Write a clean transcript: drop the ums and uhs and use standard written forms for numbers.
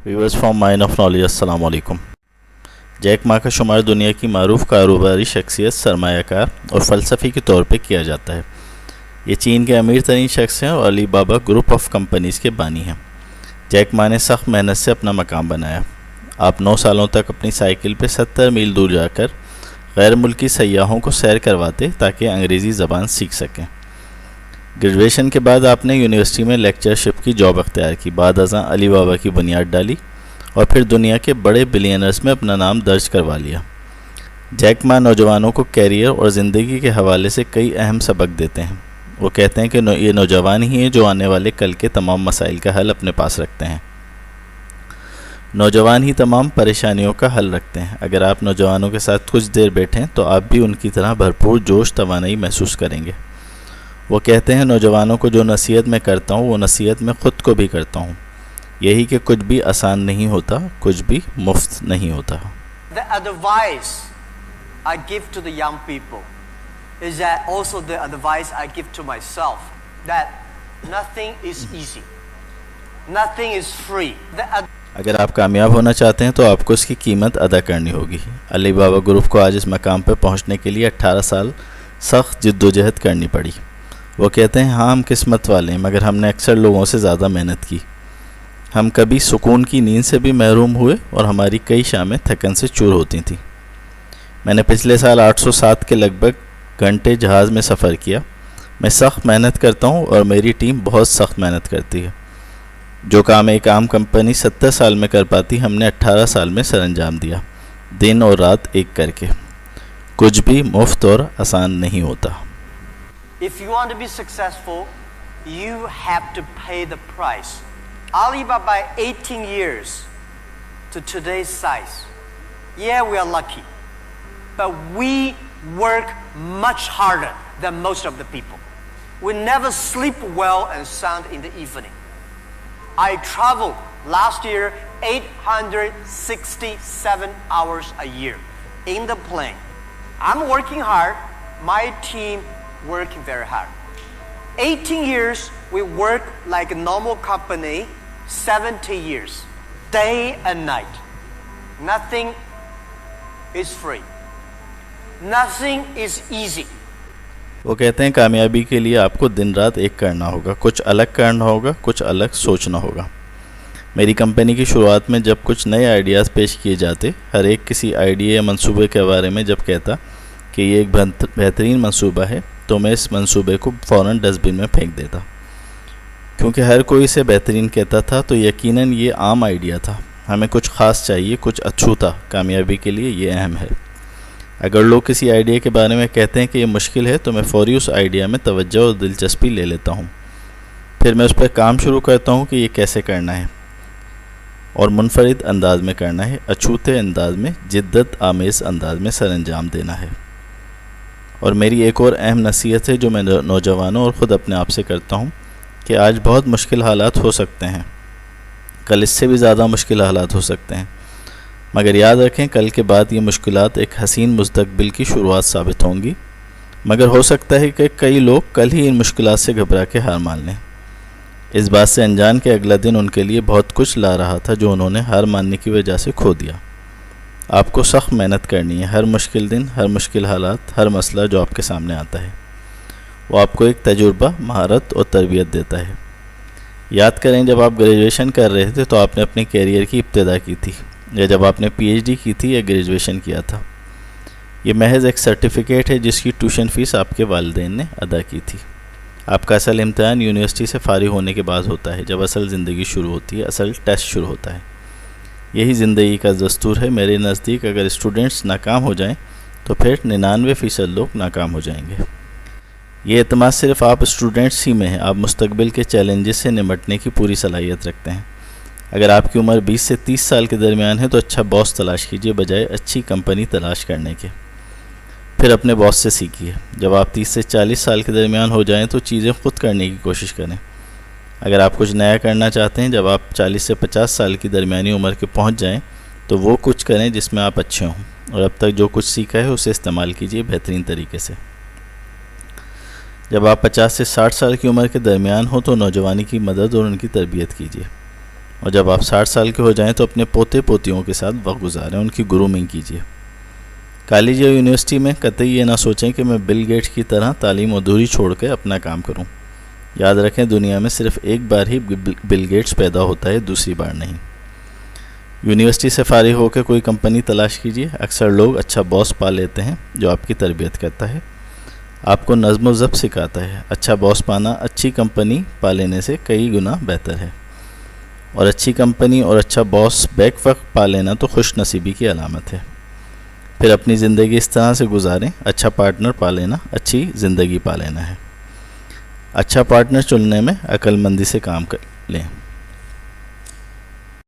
Viewers from mine of knowledge, अस्सलाम वालेकुम। Jack Ma का शुमार दुनिया की मारूफ कारोबारी शख्सियत, सरमायाकार और फ़लसफ़ी के तौर पे किया जाता है। ये चीन के अमीर तरीन शख्स हैं और अली बाबा ग्रुप ऑफ कंपनीज़ के बानी हैं। जैक मा ने सख्त मेहनत से अपना मकाम बनाया। आप 9 सालों तक अपनी साइकिल पे 70 मील दूर जाकर गैर मुल्की सयाहों को सैर करवाते ताकि अंग्रेज़ी ज़बान सीख सकें। ग्रेजुएशन के बाद आपने यूनिवर्सिटी में लेक्चरशिप की जॉब अख्तियार की, बाद अज़ां अली बाबा की बुनियाद डाली और फिर दुनिया के बड़े बिलियनर्स में अपना नाम दर्ज करवा लिया। जैक मा नौजवानों को कैरियर और ज़िंदगी के हवाले से कई अहम सबक देते हैं। वो कहते हैं कि ये नौजवान ही हैं जो आने वाले कल के तमाम मसाइल का हल अपने पास रखते हैं। नौजवान ही तमाम परेशानियों का हल रखते हैं। अगर आप नौजवानों के साथ कुछ देर बैठें तो आप भी उनकी तरह भरपूर जोश तवानाई महसूस करेंगे। वो कहते हैं, नौजवानों को जो नसीहत मैं करता हूँ वो नसीहत मैं ख़ुद को भी करता हूँ, यही कि कुछ भी आसान नहीं होता, कुछ भी मुफ्त नहीं होता। The advice I give to the young people is that also the advice I give to myself, that nothing is easy, nothing is free. अगर आप कामयाब होना चाहते हैं तो आपको इसकी कीमत अदा करनी होगी। अली बाबा ग्रुप को आज इस मकाम पर पहुंचने के लिए 18 साल सख्त जिद्दोजहद करनी पड़ी। वो कहते हैं, हाँ हम किस्मत वाले हैं, मगर हमने अक्सर लोगों से ज़्यादा मेहनत की। हम कभी सुकून की नींद से भी महरूम हुए और हमारी कई शामें थकन से चूर होती थीं। मैंने पिछले साल 807 के लगभग घंटे जहाज़ में सफ़र किया। मैं सख्त मेहनत करता हूँ और मेरी टीम बहुत सख्त मेहनत करती है। जो काम एक आम कंपनी 70 साल में कर पाती, हमने 18 साल में सरअंजाम दिया, दिन और रात एक करके। कुछ भी मुफ्त और आसान नहीं होता। If you want to be successful, you have to pay the price. Alibaba 18 years to today's size. Yeah, we are lucky, but we work much harder than most of the people. We never sleep well and sound in the evening. I traveled last year 867 hours a year in the plane. I'm working hard, my team working very hard. 18 years we work like a normal company, 70 years, day and night. Nothing is free. Nothing is easy. वो कहते हैं, कामयाबी के लिए आपको दिन रात एक करना होगा, कुछ अलग करना होगा, कुछ अलग सोचना होगा। मेरी कंपनी की शुरुआत में जब कुछ नए आइडियाज़ पेश किए जाते, हर एक किसी आइडिया या मंसूबे के बारे में जब कहता कि ये एक बेहतरीन मंसूबा है, तो मैं इस मंसूबे को फ़ौरन डस्टबिन में फेंक देता। क्योंकि हर कोई इसे बेहतरीन कहता था तो यकीनन ये आम आइडिया था। हमें कुछ ख़ास चाहिए, कुछ अछूता। कामयाबी के लिए ये अहम है। अगर लोग किसी आइडिया के बारे में कहते हैं कि ये मुश्किल है, तो मैं फ़ौरी उस आइडिया में तवज्जो और दिलचस्पी ले लेता हूँ। फिर मैं उस पर काम शुरू करता हूँ कि ये कैसे करना है और मुनफरिद अंदाज में करना है, अछूते अंदाज में, जिद्दत आमेज़ अंदाज में सरअंजाम देना है। और मेरी एक और अहम नसीहत है जो मैं नौजवानों और ख़ुद अपने आप से करता हूँ कि आज बहुत मुश्किल हालात हो सकते हैं, कल इससे भी ज़्यादा मुश्किल हालात हो सकते हैं, मगर याद रखें कल के बाद ये मुश्किलात एक हसीन मुस्तक़बिल की शुरुआत साबित होंगी। मगर हो सकता है कि कई लोग कल ही इन मुश्किलात से घबरा के हार मान लें, इस बात से अनजान कि अगला दिन उनके लिए बहुत कुछ ला रहा था जो उन्होंने हार मानने की वजह से खो दिया। आपको सख्त मेहनत करनी है। हर मुश्किल दिन, हर मुश्किल हालात, हर मसला जो आपके सामने आता है, वो आपको एक तजुर्बा, महारत और तरबियत देता है। याद करें, जब आप ग्रेजुएशन कर रहे थे तो आपने अपने कैरियर की इब्तिदा की थी, या जब आपने पीएचडी की थी या ग्रेजुएशन किया था। ये महज एक सर्टिफिकेट है जिसकी ट्यूशन फ़ीस आपके वालिदैन ने अदा की थी। आपका असल इम्तिहान यूनिवर्सिटी से फ़ारिग होने के बाद होता है, जब असल ज़िंदगी शुरू होती है, असल टेस्ट शुरू होता है। यही ज़िंदगी का दस्तूर है। मेरे नज़दीक अगर स्टूडेंट्स नाकाम हो जाएं तो फिर 99% लोग नाकाम हो जाएंगे। ये एतमाद सिर्फ आप स्टूडेंट्स ही में है। आप मुस्तकबिल के चैलेंजेस से निमटने की पूरी सलाहियत रखते हैं। अगर आपकी उम्र 20 से 30 साल के दरमियान है तो अच्छा बॉस तलाश कीजिए बजाय अच्छी कंपनी तलाश करने के। फिर अपने बॉस से सीखिए। जब आप 30 से 40 साल के दरमियान हो जाएं तो चीज़ें खुद करने की कोशिश करें। अगर आप कुछ नया करना चाहते हैं, जब आप 40 से 50 साल की दरमियानी उम्र के पहुंच जाएं, तो वो कुछ करें जिसमें आप अच्छे हों, और अब तक जो कुछ सीखा है उसे इस्तेमाल कीजिए बेहतरीन तरीके से। जब आप 50 से 60 साल की उम्र के दरमियान हो तो नौजवानी की मदद और उनकी तरबियत कीजिए। اور جب آپ 60 سال کے ہو جائیں تو اپنے پوتے پوتیوں کے ساتھ وقت گزاریں، ان کی گرومنگ کیجیے۔ کالج یا یونیورسٹی میں قطعی یہ نہ سوچیں کہ میں بل گیٹس کی طرح تعلیم ادھوری چھوڑ کے اپنا کام کروں۔ یاد رکھیں دنیا میں صرف ایک بار ہی بل گیٹس پیدا ہوتا ہے، دوسری بار نہیں۔ یونیورسٹی سے فارغ ہو کے کوئی کمپنی تلاش کیجیے۔ اکثر لوگ اچھا باس پا لیتے ہیں جو آپ کی تربیت کرتا ہے، آپ کو نظم و ضبط سکھاتا ہے۔ اچھا باس پانا اچھی کمپنی پا لینے سے کئی گنا بہتر ہے، اور اچھی کمپنی اور اچھا باس بیک وقت پا لینا تو خوش نصیبی کی علامت ہے۔ پھر اپنی زندگی اس طرح سے گزاریں، اچھا پارٹنر پا لینا اچھی زندگی پا لینا ہے۔ اچھا پارٹنر چننے میں عقل مندی سے کام کر لیں۔